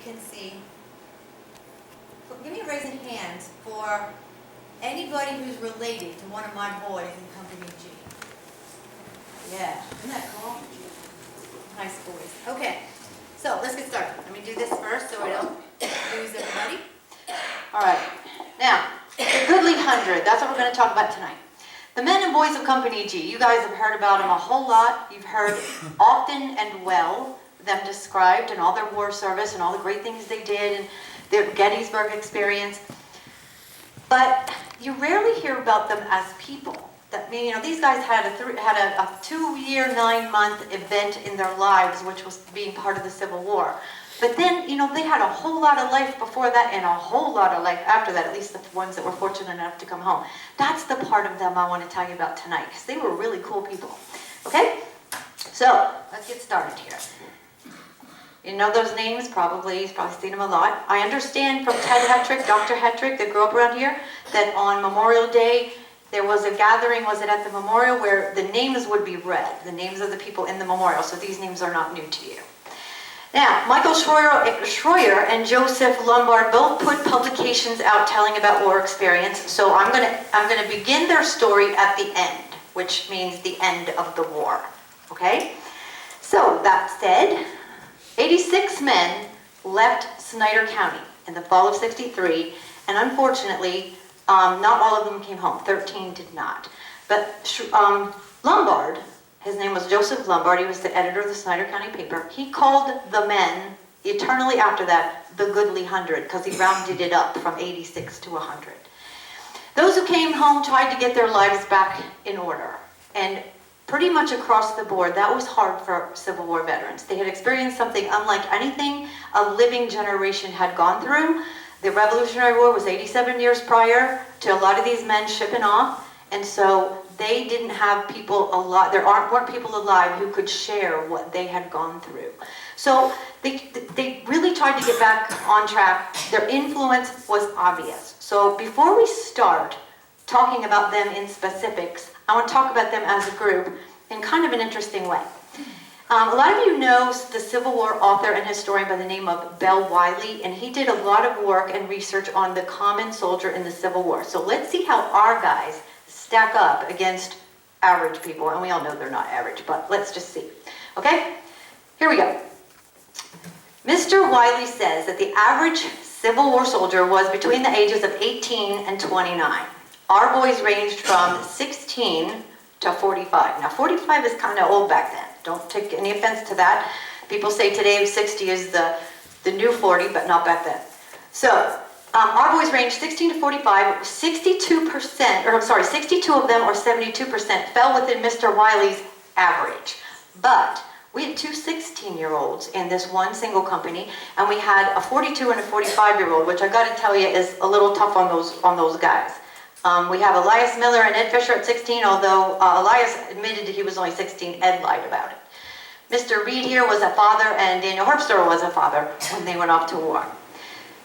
can see, give me a raise of hands for anybody who's related to one of my boys in Company G. Yeah, isn't that cool? Nice boys. Okay, so let's get started. Let me do this first so I don't lose everybody. All right, now, the Goodly 100, that's what we're going to talk about tonight. The men and boys of Company G, you guys have heard about them a whole lot. You've heard often and well them described and all their war service and all the great things they did and their Gettysburg experience. But you rarely hear about them as people. That mean, you know, these guys had a 2-year, 9-month event in their lives, which was being part of the Civil War. But then, you know, they had a whole lot of life before that and a whole lot of life after that, at least the ones that were fortunate enough to come home. That's the part of them I want to tell you about tonight, because they were really cool people. Okay? So, let's get started here. You know those names, probably. You've probably seen them a lot. I understand from Ted Hetrick, Dr. Hetrick, that grew up around here, that on Memorial Day, there was a gathering, was it at the memorial, where the names would be read, the names of the people in the memorial, so these names are not new to you. Now, Michael Schroyer and Joseph Lombard both put publications out telling about war experience, so I'm gonna begin their story at the end, which means the end of the war, okay? So, that said, 86 men left Snyder County in the fall of '63, and unfortunately, not all of them came home. 13 did not. But Lombard, his name was Joseph Lombard, he was the editor of the Snyder County paper. He called the men, eternally after that, the Goodly 100, because he rounded it up from 86 to 100. Those who came home tried to get their lives back in order. And pretty much across the board, that was hard for Civil War veterans. They had experienced something unlike anything a living generation had gone through. The Revolutionary War was 87 years prior to a lot of these men shipping off, and so they didn't have people alive. There weren't people alive who could share what they had gone through. So they really tried to get back on track. Their influence was obvious. So before we start talking about them in specifics, I want to talk about them as a group in kind of an interesting way. A lot of you know the Civil War author and historian by the name of Bell Wiley, and he did a lot of work and research on the common soldier in the Civil War. So let's see how our guys stack up against average people, and we all know they're not average, but let's just see. Okay? Here we go. Mr. Wiley says that the average Civil War soldier was between the ages of 18 and 29. Our boys ranged from 16 to 45. Now, 45 is kind of old back then. Don't take any offense to that. People say today 60 is the new 40, but not back then. So, our boys ranged 16 to 45. 62 of them, or 72%, fell within Mr. Wiley's average. But we had two 16-year-olds in this one single company, and we had a 42 and a 45-year-old, which I got to tell you is a little tough on those guys. We have Elias Miller and Ed Fisher at 16, although Elias admitted that he was only 16. Ed lied about it. Mr. Reed here was a father, and Daniel Herbster was a father when they went off to war.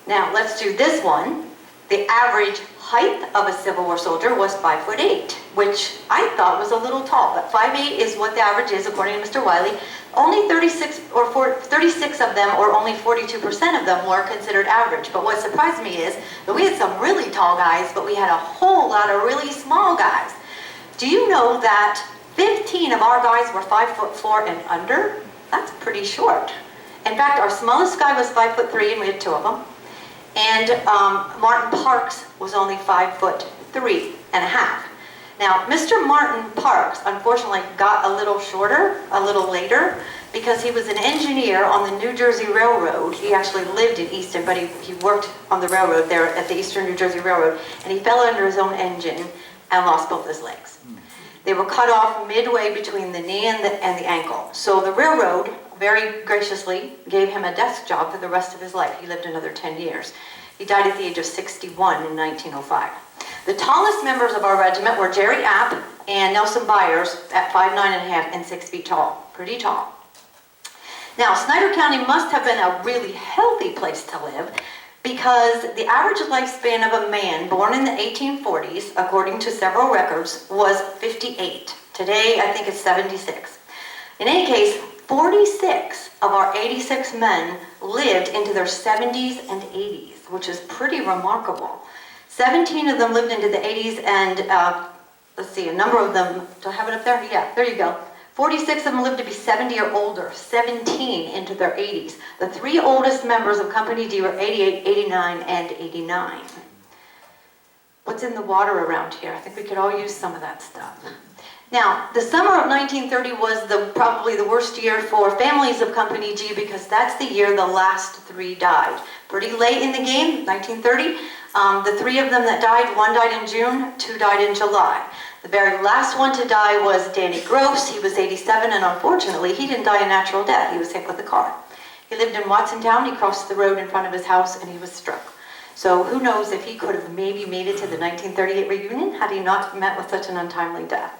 Now, let's do this one. The average height of a Civil War soldier was 5'8", which I thought was a little tall, but 5'8" is what the average is, according to Mr. Wiley. Only 36 of them, or only 42% of them, were considered average. But what surprised me is that we had some really tall guys, but we had a whole lot of really small guys. Do you know that 15 of our guys were 5'4" and under? That's pretty short. In fact, our smallest guy was 5'3", and we had 2 of them. And Martin Parks was only 5'3" and a half. Now, Mr. Martin Parks, unfortunately, got a little shorter, a little later, because he was an engineer on the New Jersey Railroad. He actually lived in Easton, but he worked on the railroad there at the Eastern New Jersey Railroad, and he fell under his own engine and lost both his legs. They were cut off midway between the knee and the ankle. So the railroad very graciously gave him a desk job for the rest of his life. He lived another 10 years. He died at the age of 61 in 1905. The tallest members of our regiment were Jerry App and Nelson Byers at 5'9" and 6 feet tall. Pretty tall. Now, Snyder County must have been a really healthy place to live, because the average lifespan of a man born in the 1840s, according to several records, was 58. Today, I think it's 76. In any case, 46 of our 86 men lived into their 70s and 80s, which is pretty remarkable. 17 of them lived into the 80s, and let's see, a number of them, do I have it up there? Yeah, there you go. 46 of them lived to be 70 or older, 17 into their 80s. The 3 oldest members of Company G were 88, 89, and 89. What's in the water around here? I think we could all use some of that stuff. Now, the summer of 1930 was probably the worst year for families of Company G, because that's the year the last 3 died. Pretty late in the game, 1930. The 3 of them that died, 1 died in June, 2 died in July. The very last one to die was Danny Gross. He was 87, and unfortunately, he didn't die a natural death. He was hit with a car. He lived in Watsontown. He crossed the road in front of his house, and he was struck. So who knows if he could have maybe made it to the 1938 reunion had he not met with such an untimely death.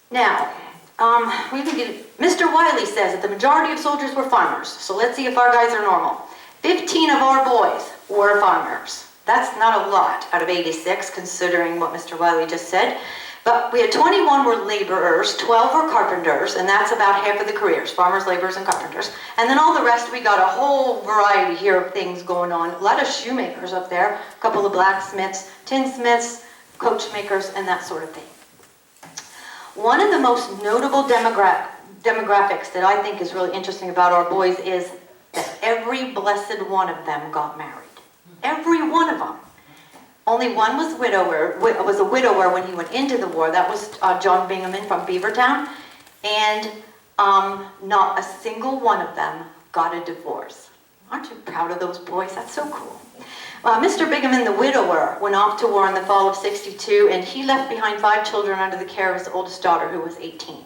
Now, Mr. Wiley says that the majority of soldiers were farmers. So let's see if our guys are normal. 15 of our boys were farmers. That's not a lot out of 86, considering what Mr. Wiley just said. But we had 21 were laborers, 12 were carpenters, and that's about half of the careers, farmers, laborers, and carpenters. And then all the rest, we got a whole variety here of things going on. A lot of shoemakers up there, a couple of blacksmiths, tinsmiths, coachmakers, and that sort of thing. One of the most notable demographics that I think is really interesting about our boys is that every blessed one of them got married. Every one of them. Only one was a widower when he went into the war. That was John Bingaman from Beavertown. And not a single one of them got a divorce. Aren't you proud of those boys? That's so cool. Mr. Bingaman, the widower, went off to war in the fall of '62, and he left behind 5 children under the care of his oldest daughter, who was 18.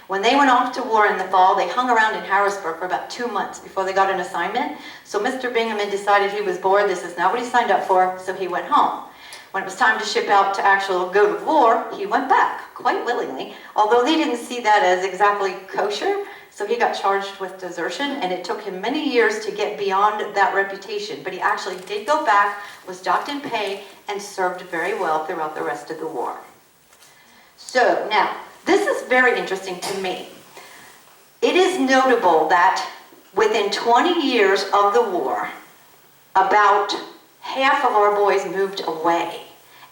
When they went off to war in the fall, they hung around in Harrisburg for about 2 months before they got an assignment. So Mr. Bingaman decided he was bored. This is not what he signed up for, so he went home. When it was time to ship out to actually go to war, he went back, quite willingly, although they didn't see that as exactly kosher. So he got charged with desertion, and it took him many years to get beyond that reputation. But he actually did go back, was docked in pay, and served very well throughout the rest of the war. So now, this is very interesting to me. It is notable that within 20 years of the war, about half of our boys moved away.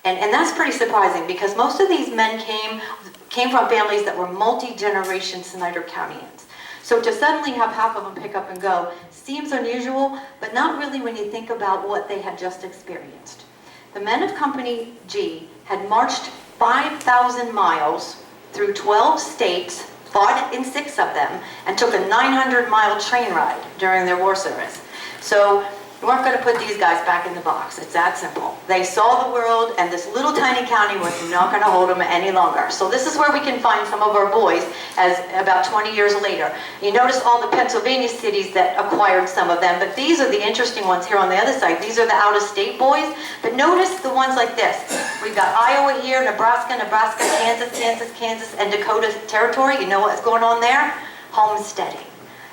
And that's pretty surprising, because most of these men came from families that were multi-generation Snyder Countyans. So to suddenly have half of them pick up and go seems unusual, but not really when you think about what they had just experienced. The men of Company G had marched 5,000 miles through 12 states, fought in 6 of them, and took a 900-mile train ride during their war service. So we weren't going to put these guys back in the box. It's that simple. They saw the world, and this little tiny county was not going to hold them any longer. So this is where we can find some of our boys as about 20 years later. You notice all the Pennsylvania cities that acquired some of them, but these are the interesting ones here on the other side. These are the out-of-state boys, but notice the ones like this. We've got Iowa here, Nebraska, Kansas, and Dakota Territory. You know what's going on there? Homesteading.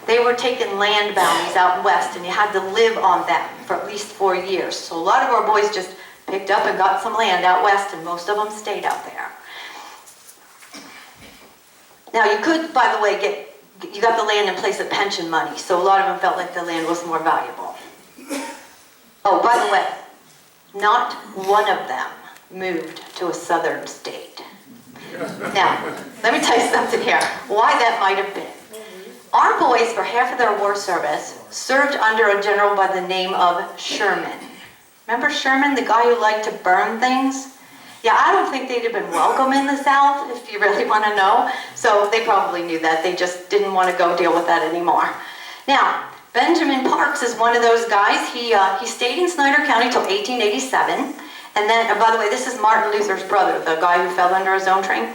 They were taking land bounties out west, and you had to live on them for at least 4 years. So a lot of our boys just picked up and got some land out west, and most of them stayed out there. Now you could, by the way, you got the land in place of pension money, so a lot of them felt like the land was more valuable. Oh, by the way, not one of them moved to a southern state. Now, let me tell you something here, why that might have been. Our boys, for half of their war service, served under a general by the name of Sherman. Remember Sherman, the guy who liked to burn things? Yeah, I don't think they'd have been welcome in the South, if you really want to know. So they probably knew that. They just didn't want to go deal with that anymore. Now, Benjamin Parks is one of those guys. He stayed in Snyder County till 1887. And then, by the way, this is Martin Luther's brother, the guy who fell under a zone train.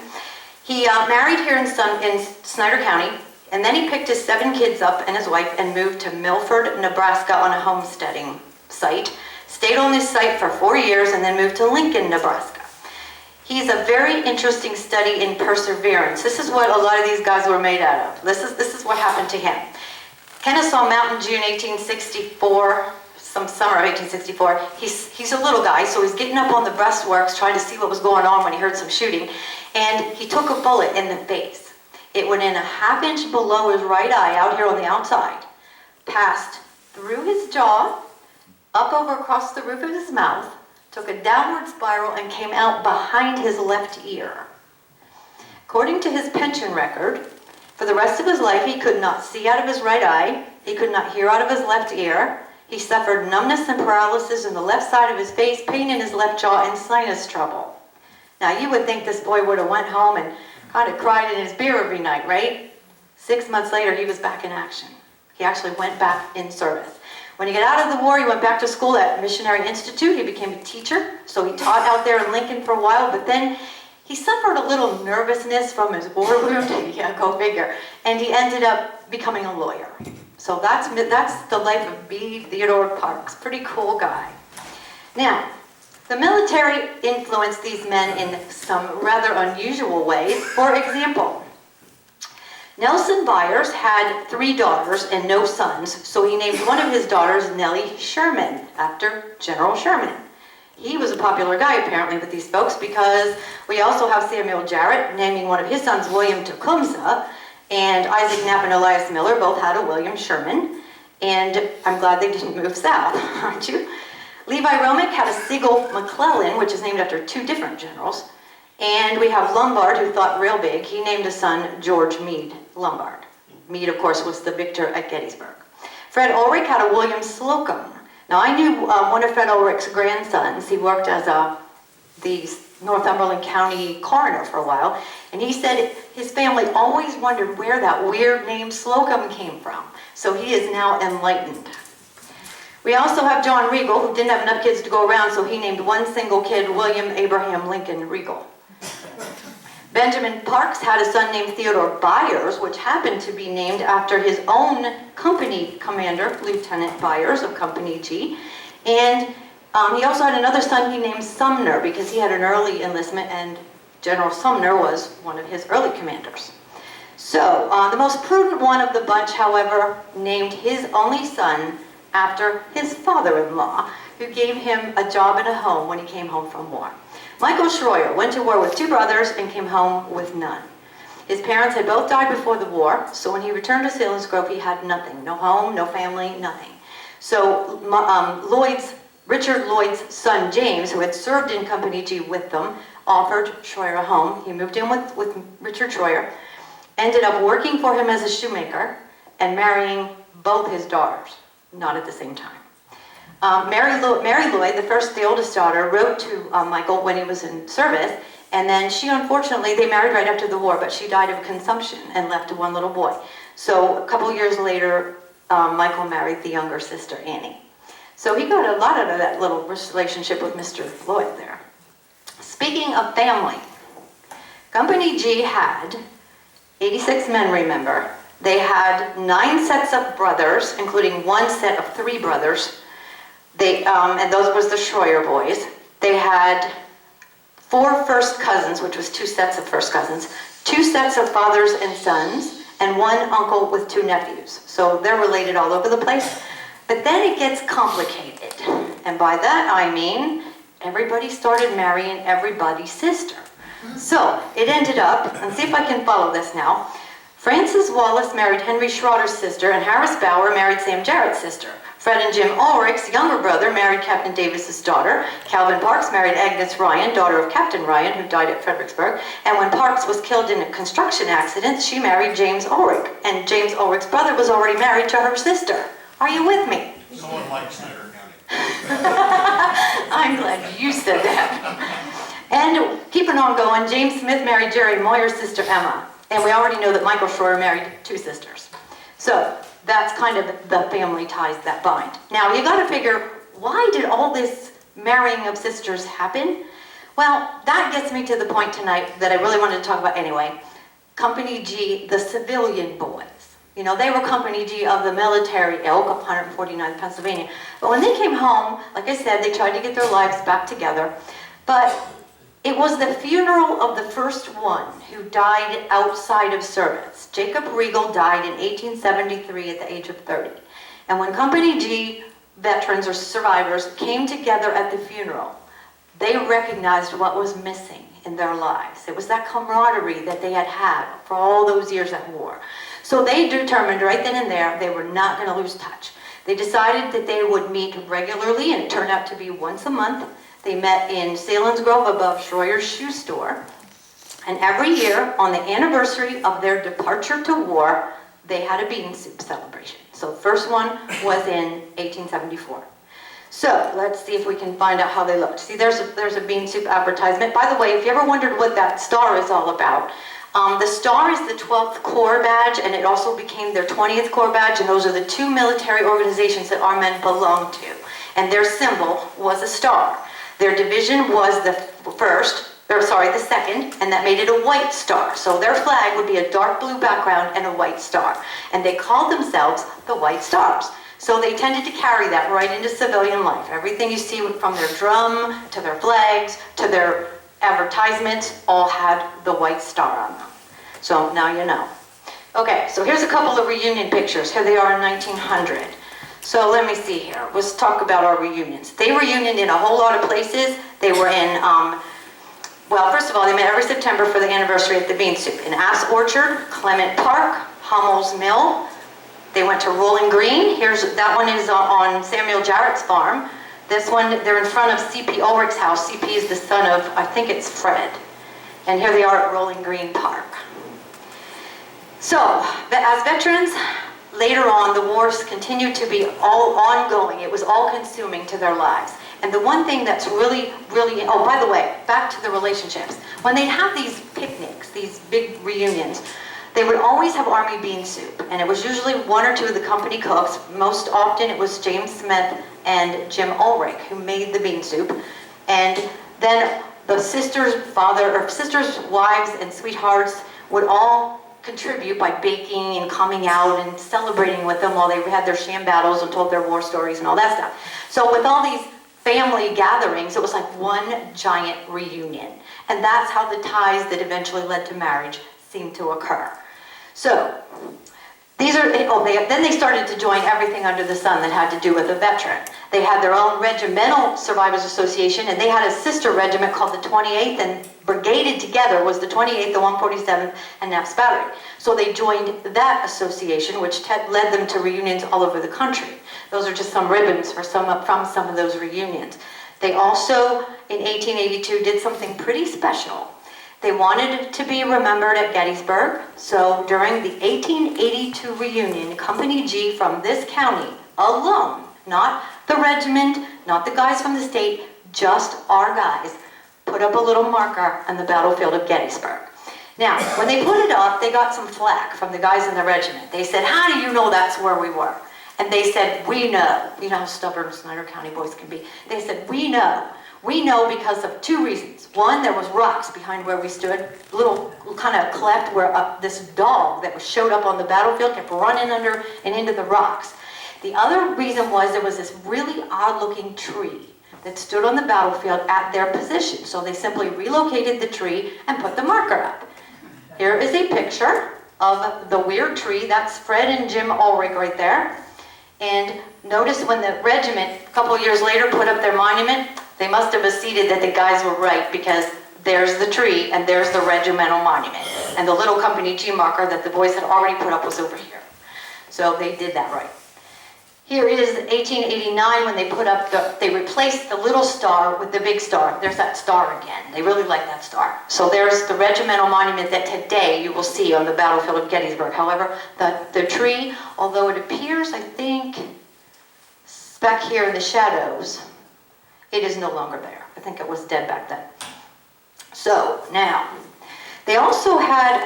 He married here in Snyder County. And then he picked his 7 kids up and his wife and moved to Milford, Nebraska on a homesteading site. Stayed on this site for 4 years and then moved to Lincoln, Nebraska. He's a very interesting study in perseverance. This is what a lot of these guys were made out of. This is what happened to him. Kennesaw Mountain, June 1864, some summer of 1864. He's a little guy, so he's getting up on the breastworks trying to see what was going on when he heard some shooting. And he took a bullet in the face. It went in a ½ inch below his right eye, out here on the outside, passed through his jaw, up over across the roof of his mouth, took a downward spiral, and came out behind his left ear. According to his pension record, for the rest of his life, he could not see out of his right eye, he could not hear out of his left ear, he suffered numbness and paralysis in the left side of his face, pain in his left jaw, and sinus trouble. Now, you would think this boy would have went home and kind of cried in his beer every night, right? 6 months later, he was back in action. He actually went back in service. When he got out of the war, he went back to school at Missionary Institute. He became a teacher, so he taught out there in Lincoln for a while, but then he suffered a little nervousness from his war wound. Yeah, go figure. And he ended up becoming a lawyer. So that's the life of B. Theodore Parks. Pretty cool guy. Now, the military influenced these men in some rather unusual ways. For example, Nelson Byers had 3 daughters and no sons, so he named one of his daughters Nellie Sherman, after General Sherman. He was a popular guy, apparently, with these folks, because we also have Samuel Jarrett naming one of his sons William Tecumseh, and Isaac Knapp and Elias Miller both had a William Sherman, and I'm glad they didn't move south, aren't you? Levi Romick had a Sigel McClellan, which is named after 2 different generals, and we have Lombard, who thought real big. He named a son George Meade Lombard. Meade, of course, was the victor at Gettysburg. Fred Ulrich had a William Slocum. Now, I knew one of Fred Ulrich's grandsons. He worked as the Northumberland County coroner for a while, and he said his family always wondered where that weird name Slocum came from. So he is now enlightened. We also have John Regal, who didn't have enough kids to go around, so he named one single kid William Abraham Lincoln Regal. Benjamin Parks had a son named Theodore Byers, which happened to be named after his own company commander, Lieutenant Byers of Company G. And he also had another son he named Sumner, because he had an early enlistment, and General Sumner was one of his early commanders. So, the most prudent one of the bunch, however, named his only son after his father-in-law, who gave him a job and a home when he came home from war. Michael Schroyer went to war with 2 brothers and came home with none. His parents had both died before the war, so when he returned to Selinsgrove, he had nothing. No home, no family, nothing. So Richard Lloyd's son, James, who had served in Company G with them, offered Schroyer a home. He moved in with Richard Schroyer, ended up working for him as a shoemaker, and marrying both his daughters, not at the same time. Mary Lloyd, the oldest daughter, wrote to Michael when he was in service, and then she, unfortunately, they married right after the war, but she died of consumption and left 1 little boy. So a couple years later, Michael married the younger sister, Annie. So he got a lot out of that little relationship with Mr. Lloyd there. Speaking of family, Company G had 86 men, remember. They had 9 sets of brothers, including 1 set of 3 brothers. And those was the Schroyer boys. They had 4 first cousins, which was 2 sets of first cousins, 2 sets of fathers and sons, and 1 uncle with 2 nephews. So they're related all over the place. But then it gets complicated. And by that I mean everybody started marrying everybody's sister. So it ended up, and see if I can follow this now, Francis Wallace married Henry Schroeder's sister, and Harris Bauer married Sam Jarrett's sister. Fred and Jim Ulrich's younger brother married Captain Davis's daughter. Calvin Parks married Agnes Ryan, daughter of Captain Ryan, who died at Fredericksburg. And when Parks was killed in a construction accident, she married James Ulrich. And James Ulrich's brother was already married to her sister. Are you with me? Someone like Snyder County. I'm glad you said that. And keeping on going, James Smith married Jerry Moyer's sister Emma. And we already know that Michael Schroyer married 2 sisters. So that's kind of the family ties that bind. Now, you got to figure, why did all this marrying of sisters happen? Well, that gets me to the point tonight that I really wanted to talk about anyway. Company G, the civilian boys. You know, they were Company G of the military ilk of 149th Pennsylvania. But when they came home, like I said, they tried to get their lives back together. But it was the funeral of the first one who died outside of service. Jacob Regal died in 1873 at the age of 30. And when Company G veterans or survivors came together at the funeral, they recognized what was missing in their lives. It was that camaraderie that they had had for all those years at war. So they determined right then and there they were not going to lose touch. They decided that they would meet regularly, and it turned out to be once a month. They met in Selinsgrove above Schroyer's shoe store. And every year, on the anniversary of their departure to war, they had a bean soup celebration. So the first one was in 1874. So let's see if we can find out how they looked. See, there's a bean soup advertisement. By the way, if you ever wondered what that star is all about, the star is the 12th Corps badge, and it also became their 20th Corps badge, and those are the two military organizations that our men belong to. And their symbol was a star. Their division was the second, and that made it a white star. So their flag would be a dark blue background and a white star. And they called themselves the White Stars. So they tended to carry that right into civilian life. Everything you see from their drum, to their flags, to their advertisements, all had the white star on them. So now you know. Okay, so here's a couple of reunion pictures. Here they are in 1900. So let me see here. Let's talk about our reunions. They reunioned in a whole lot of places. They were in, well, first of all, they met every September for the anniversary at the Bean Soup. In Ass Orchard, Clement Park, Hummel's Mill. They went to Rolling Green. That one is on Samuel Jarrett's farm. This one, they're in front of C.P. Ulrich's house. C.P. is the son of, I think it's Fred. And here they are at Rolling Green Park. So, as veterans, later on, the wars continued to be all ongoing. It was all-consuming to their lives. And the one thing that's really, oh, by the way, back to the relationships. When they'd have these picnics, these big reunions, they would always have Army bean soup. And it was usually one or two of the company cooks. Most often it was James Smith and Jim Ulrich who made the bean soup. And then the sisters' wives and sweethearts would all contribute by baking and coming out and celebrating with them while they had their sham battles and told their war stories and all that stuff. So with all these family gatherings, it was like one giant reunion. And that's how the ties that eventually led to marriage seemed to occur. So, then they started to join everything under the sun that had to do with a veteran. They had their own regimental survivors association, and they had a sister regiment called the 28th, and brigaded together was the 28th, the 147th, and Knapp's Battery. So they joined that association, which led them to reunions all over the country. Those are just some ribbons from some of those reunions. They also, in 1882, did something pretty special. They wanted to be remembered at Gettysburg, so during the 1882 reunion, Company G from this county alone, not the regiment, not the guys from the state, just our guys, put up a little marker on the battlefield of Gettysburg. Now, when they put it up, they got some flack from the guys in the regiment. They said, "How do you know that's where we were?" And they said, "We know." You know how stubborn Snyder County boys can be. They said, "We know. We know because of two reasons. One, there was rocks behind where we stood, little kind of cleft where this dog that showed up on the battlefield kept running under and into the rocks. The other reason was there was this really odd-looking tree that stood on the battlefield at their position. So they simply relocated the tree and put the marker up. Here is a picture of the weird tree. That's Fred and Jim Ulrich right there. And notice when the regiment, a couple years later, put up their monument, they must have acceded that the guys were right, because there's the tree and there's the regimental monument. And the little Company G marker that the boys had already put up was over here. So they did that right. Here is 1889 when they put up they replaced the little star with the big star. There's that star again. They really like that star. So there's the regimental monument that today you will see on the battlefield of Gettysburg. However, the tree, although it appears, I think, back here in the shadows, it is no longer there. I think it was dead back then. So now, they also had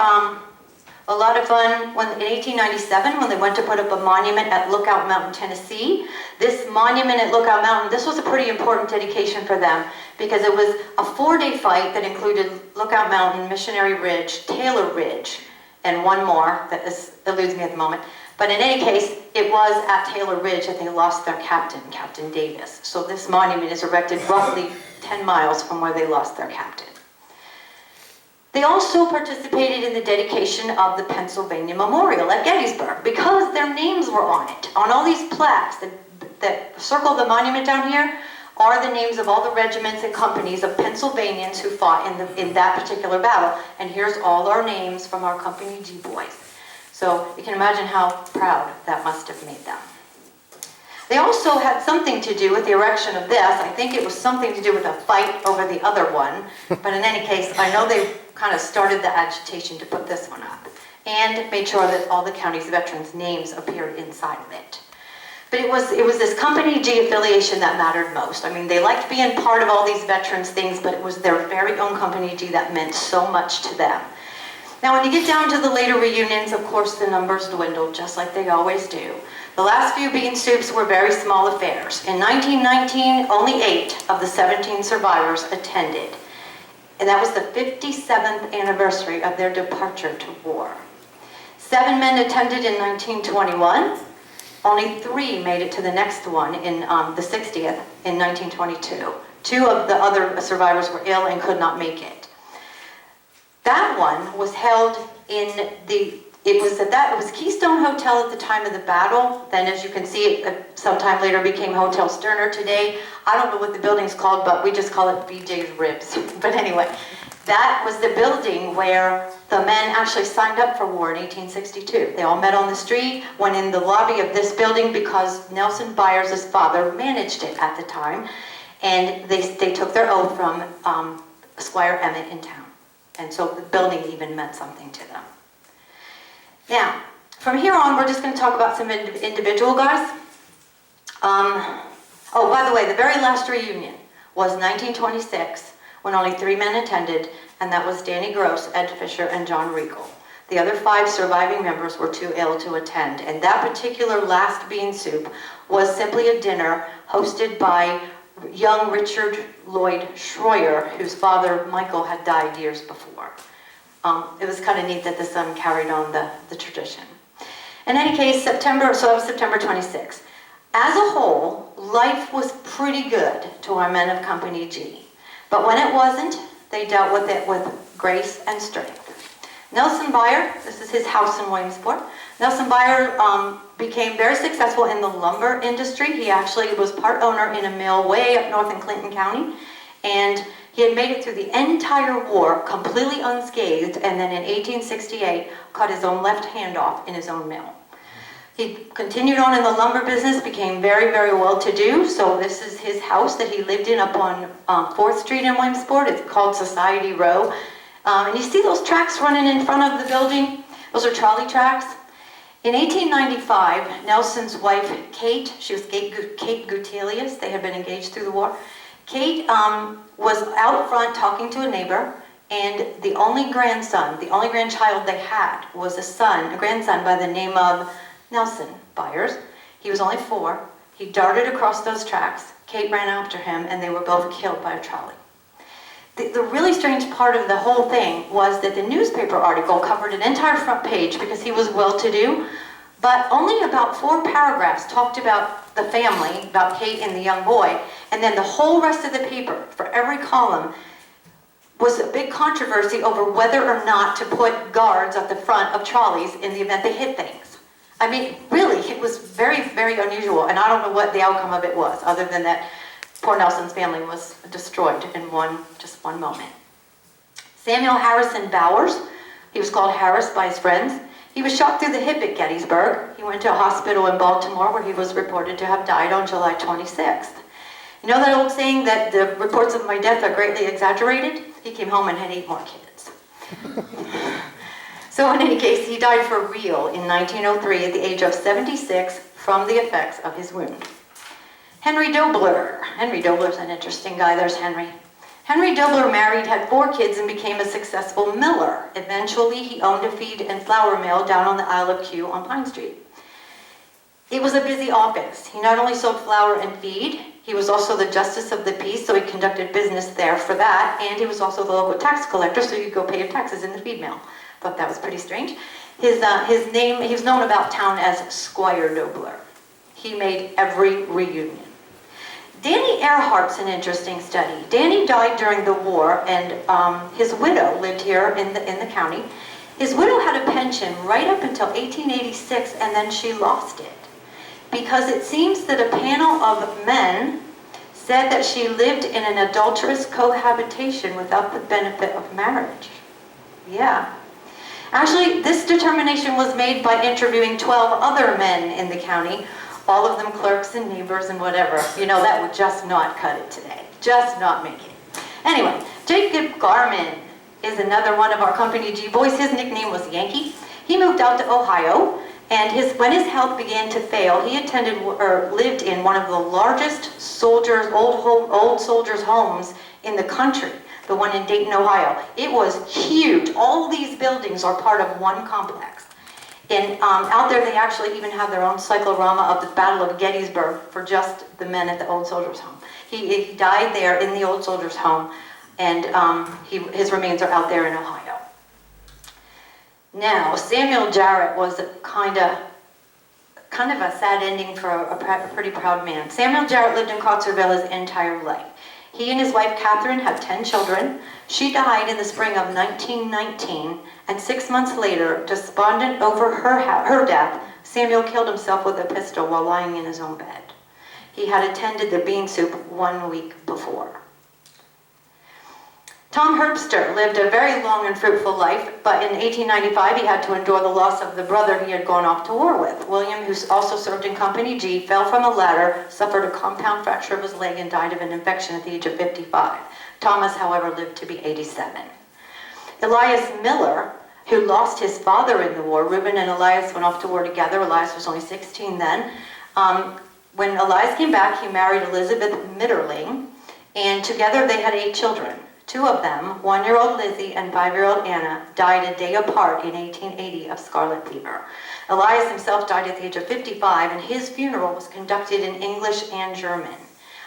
a lot of fun in 1897 when they went to put up a monument at Lookout Mountain, Tennessee. This monument at Lookout Mountain, this was a pretty important dedication for them because it was a 4-day fight that included Lookout Mountain, Missionary Ridge, Taylor Ridge, and one more that eludes me at the moment. But in any case, it was at Taylor Ridge that they lost their captain, Captain Davis. So this monument is erected roughly 10 miles from where they lost their captain. They also participated in the dedication of the Pennsylvania Memorial at Gettysburg because their names were on it. On all these plaques that circle the monument down here are the names of all the regiments and companies of Pennsylvanians who fought in that particular battle. And here's all our names from our Company G boys. So you can imagine how proud that must have made them. They also had something to do with the erection of this. I think it was something to do with a fight over the other one. But in any case, I know they kind of started the agitation to put this one up and made sure that all the county's veterans' names appeared inside of it. But it was this Company G affiliation that mattered most. I mean, they liked being part of all these veterans things, but it was their very own Company G that meant so much to them. Now, when you get down to the later reunions, of course, the numbers dwindled, just like they always do. The last few bean soups were very small affairs. In 1919, only 8 of the 17 survivors attended. And that was the 57th anniversary of their departure to war. 7 men attended in 1921. Only 3 made it to the next one in the 60th in 1922. 2 of the other survivors were ill and could not make it. That one was held in it was Keystone Hotel at the time of the battle. Then, as you can see, sometime later became Hotel Sterner today. I don't know what the building's called, but we just call it BJ's Ribs. But anyway, that was the building where the men actually signed up for war in 1862. They all met on the street, went in the lobby of this building because Nelson Byers' father managed it at the time, and they took their oath from Squire Emmett in town. And so the building even meant something to them. Now, from here on, we're just going to talk about some individual guys. Oh, by the way, the very last reunion was 1926, when only 3 men attended, and that was Danny Gross, Ed Fisher, and John Regal. The other 5 surviving members were too ill to attend, and that particular last bean soup was simply a dinner hosted by young Richard Lloyd Schroyer, whose father, Michael, had died years before. It was kind of neat that the son carried on the tradition. In any case, so that was September 26th. As a whole, life was pretty good to our men of Company G. But when it wasn't, they dealt with it with grace and strength. Nelson Byer, this is his house in Williamsport. Nelson Byer became very successful in the lumber industry. He actually was part owner in a mill way up north in Clinton County. And he had made it through the entire war completely unscathed, and then in 1868 cut his own left hand off in his own mill. He continued on in the lumber business, became very, very well-to-do. So this is his house that he lived in up on 4th Street in Williamsport. It's called Society Row. And you see those tracks running in front of the building? Those are trolley tracks. In 1895, Nelson's wife, Kate, she was Kate Gutelius, they had been engaged through the war. Kate was out front talking to a neighbor, and the only grandchild they had was a grandson by the name of Nelson Byers. He was only 4. He darted across those tracks. Kate ran after him, and they were both killed by a trolley. The really strange part of the whole thing was that the newspaper article covered an entire front page because he was well-to-do, but only about 4 paragraphs talked about the family, about Kate and the young boy, and then the whole rest of the paper, for every column, was a big controversy over whether or not to put guards at the front of trolleys in the event they hit things. I mean, really, it was very, very unusual, and I don't know what the outcome of it was, other than that poor Nelson's family was destroyed in just one moment. Samuel Harrison Bowers, he was called Harris by his friends. He was shot through the hip at Gettysburg. He went to a hospital in Baltimore where he was reported to have died on July 26th. You know that old saying that the reports of my death are greatly exaggerated? He came home and had 8 more kids. So in any case, he died for real in 1903 at the age of 76 from the effects of his wound. Henry Dobler. Henry Dobler's an interesting guy. There's Henry. Henry Dobler married, had 4 kids, and became a successful miller. Eventually, he owned a feed and flour mill down on the Isle of Kew on Pine Street. It was a busy office. He not only sold flour and feed, he was also the justice of the peace, so he conducted business there for that, and he was also the local tax collector, so you could go pay your taxes in the feed mill. Thought that was pretty strange. His name, he was known about town as Squire Dobler. He made every reunion. Danny Earhart's an interesting study. Danny died during the war, and his widow lived here in the county. His widow had a pension right up until 1886, and then she lost it. Because it seems that a panel of men said that she lived in an adulterous cohabitation without the benefit of marriage. Yeah. Actually, this determination was made by interviewing 12 other men in the county, all of them clerks and neighbors and whatever. You know, that would just not cut it today. Just not make it. Anyway, Jacob Garman is another one of our Company G boys. His nickname was Yankee. He moved out to Ohio, and when his health began to fail, he lived in one of the largest old soldiers' homes in the country, the one in Dayton, Ohio. It was huge. All these buildings are part of one complex. And out there, they actually even have their own cyclorama of the Battle of Gettysburg for just the men at the old soldiers' home. He died there in the old soldiers' home, and his remains are out there in Ohio. Now, Samuel Jarrett was kind of a sad ending for a pretty proud man. Samuel Jarrett lived in Cottsville his entire life. He and his wife Catherine had 10 children. She died in the spring of 1919, and 6 months later, despondent over her death, Samuel killed himself with a pistol while lying in his own bed. He had attended the bean soup 1 week before. Tom Herbster lived a very long and fruitful life, but in 1895 he had to endure the loss of the brother he had gone off to war with. William, who also served in Company G, fell from a ladder, suffered a compound fracture of his leg, and died of an infection at the age of 55. Thomas, however, lived to be 87. Elias Miller, who lost his father in the war, Reuben and Elias went off to war together. Elias was only 16 then. When Elias came back, he married Elizabeth Mitterling, and together they had 8 children. 2 of them, 1-year-old Lizzie and 5-year-old Anna, died a day apart in 1880 of scarlet fever. Elias himself died at the age of 55, and his funeral was conducted in English and German.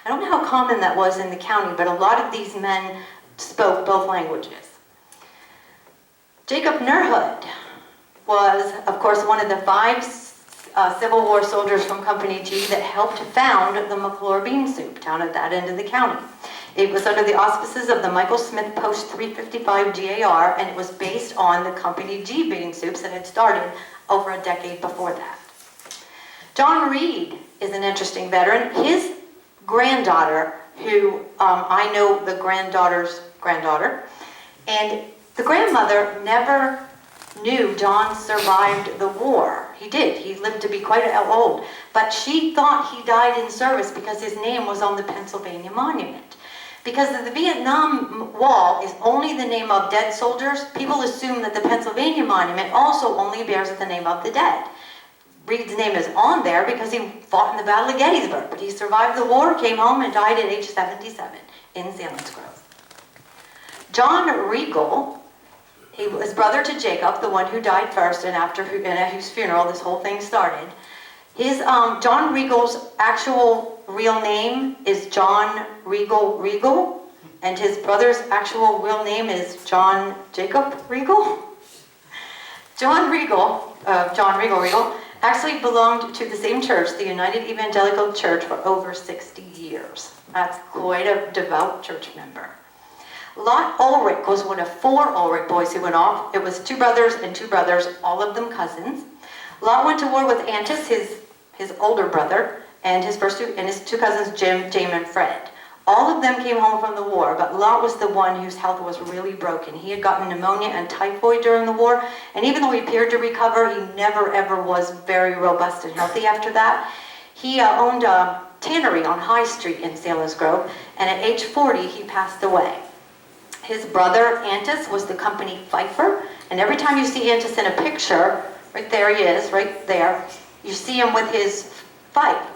I don't know how common that was in the county, but a lot of these men spoke both languages. Jacob Nerhood was, of course, one of the 5 Civil War soldiers from Company G that helped found the McClure Bean Soup down at that end of the county. It was under the auspices of the Michael Smith Post 355 GAR, and it was based on the Company G bean soups that had started over a decade before that. John Reed is an interesting veteran. His granddaughter, who I know the granddaughter's granddaughter, and the grandmother never knew John survived the war. He did. He lived to be quite old. But she thought he died in service because his name was on the Pennsylvania monument. Because the Vietnam Wall is only the name of dead soldiers, people assume that the Pennsylvania monument also only bears the name of the dead. Reed's name is on there because he fought in the Battle of Gettysburg, but he survived the war, came home, and died at age 77 in Selinsgrove. John Regal, he was brother to Jacob, the one who died first, and at whose funeral this whole thing started. John Regal's actual real name is John Regal, and his brother's actual real name is John Jacob Regal. John Regal, actually belonged to the same church, the United Evangelical Church, for over 60 years. That's quite a devout church member. Lot Ulrich was one of 4 Ulrich boys who went off. It was 2 brothers and 2 brothers, all of them cousins. Lot went to war with Antis, his older brother, and his two cousins, Jim, James, and Fred. All of them came home from the war, but Lot was the one whose health was really broken. He had gotten pneumonia and typhoid during the war, and even though he appeared to recover, he never ever was very robust and healthy after that. He owned a tannery on High Street in Selinsgrove, and at age 40, he passed away. His brother, Antis, was the company fifer, and every time you see Antis in a picture, right there he is, right there, you see him with his fife.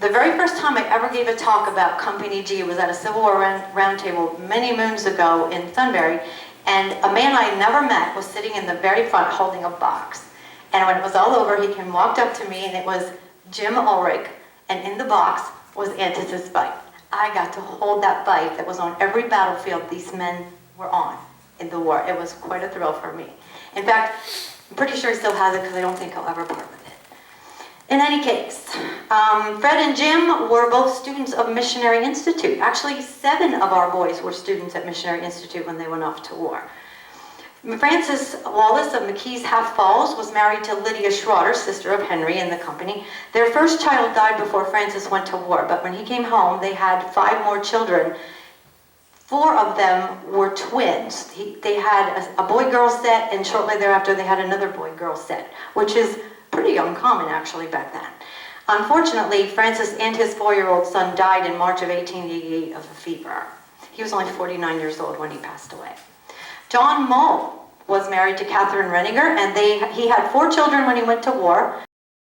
The very first time I ever gave a talk about Company G was at a Civil War roundtable many moons ago in Sunbury, and a man I had never met was sitting in the very front holding a box. And when it was all over, he walked up to me, and it was Jim Ulrich, and in the box was Antis's fife. I got to hold that fife that was on every battlefield these men were on in the war. It was quite a thrill for me. In fact, I'm pretty sure he still has it because I don't think he'll ever part with it. In any case, Fred and Jim were both students of Missionary Institute. Actually, 7 of our boys were students at Missionary Institute when they went off to war. Francis Wallace of McKees Half Falls was married to Lydia Schroeder, sister of Henry in the company. Their first child died before Francis went to war, but when he came home, they had 5 more children. 4 of them were twins. They had a boy-girl set, and shortly thereafter they had another boy-girl set, which is pretty uncommon actually back then. Unfortunately, Francis and his 4-year-old son died in March of 1888 of a fever. He was only 49 years old when he passed away. John Mull was married to Catherine Reniger, and he had 4 children when he went to war.